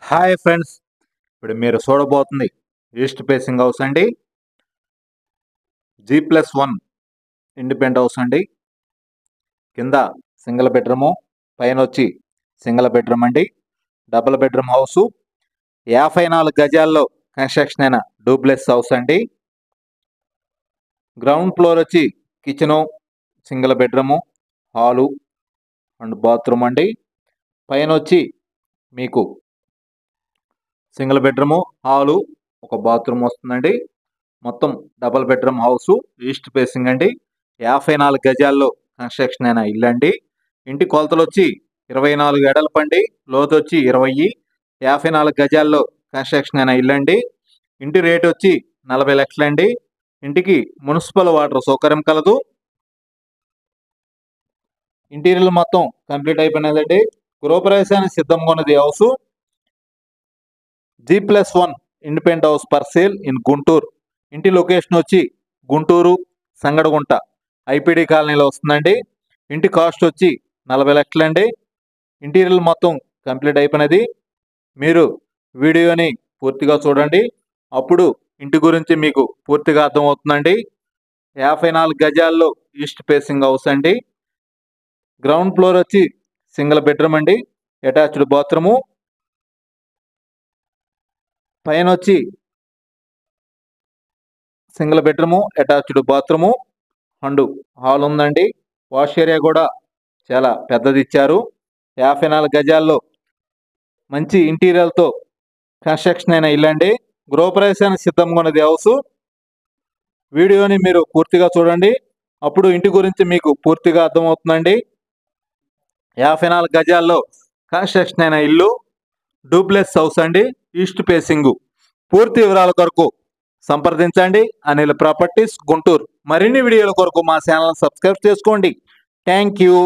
Hi friends, ఇప్పుడు మీరు చూడబోతుంది east facing house అండి. G+1 ఇండిపెండెంట్ హౌస్ అండి. కింద సింగిల్ బెడ్రూము, పైన వచ్చి సింగిల్ బెడ్రూమ్ అండి. డబుల్ బెడ్రూమ్ హౌసు, 54 గజాల్లో కన్స్ట్రక్షన్ అయిన డూప్లెక్స్ హౌస్ అండి. గ్రౌండ్ ఫ్లోర్ వచ్చి kitchen, single bedroom, hall and bathroom అండి. పైన వచ్చి మీకు సింగిల్ బెడ్రూము, హాలు, ఒక బాత్రూమ్ వస్తుందండి. మొత్తం double bedroom house, east facing అండి. 54 గజాల్లో కన్స్ట్రక్షన్ అయిన ఇల్లు అండి. ఇంటి కొలతలు వచ్చి 24 ఎడల్పు అండి, లోతు వచ్చి 20. 54 గజాల్లో కన్స్ట్రక్షన్ అయిన ఇల్లు అండి. ఇంటి రేట్ వచ్చి 40 లక్షలండి. ఇంటికి మున్సిపల్ వాటర్ సౌకర్యం కలదు. ఇంటీరియర్ మొత్తం కంప్లీట్ అయిపోయినదండి. గృహప్రవేశానికి సిద్ధంగా ఉన్నది house. G+1 independent house for sale in Guntur. ఇంటి లొకేషన్ వచ్చి గుంటూరు సంగడగుంట ఐపీడీ కాలనీలో వస్తుందండి. ఇంటి కాస్ట్ వచ్చి 40 లక్షలండి. ఇంటీరియర్ మొత్తం కంప్లీట్ అయిపోయినది. మీరు వీడియోని పూర్తిగా చూడండి, అప్పుడు ఇంటి గురించి మీకు పూర్తిగా అర్థమవుతుందండి. 54 గజాల్లో ఈస్ట్ ఫేసింగ్ హౌస్ అండి. గ్రౌండ్ ఫ్లోర్ వచ్చి సింగిల్ బెడ్రూమ్ అండి, అటాచ్డ్ బాత్రూము. పైన వచ్చి single bedroom, attached bathroom and hall ఉందండి. వాష్ ఏరియా కూడా చాలా పెద్దది ఇచ్చారు. 54 గజాల్లో మంచి ఇంటీరియర్తో కన్స్ట్రక్షన్ అయిన ఇల్లు అండి. గృహప్రవేశానికి సిద్ధంగా ఉన్నది హౌస్. వీడియోని మీరు పూర్తిగా చూడండి, అప్పుడు ఇంటి గురించి మీకు పూర్తిగా అర్థమవుతుందండి. 54 గజాల్లో కన్స్ట్రక్షన్ అయిన ఇల్లు, డూప్లెక్స్ హౌస్ అండి, ఈస్ట్ ఫేసింగ్. పూర్తి వివరాల కొరకు సంప్రదించండి అనిల్ ప్రాపర్టీస్ గుంటూరు. మరిన్ని వీడియోల కొరకు మా ఛానల్ సబ్స్క్రైబ్ చేసుకోండి. Thank you.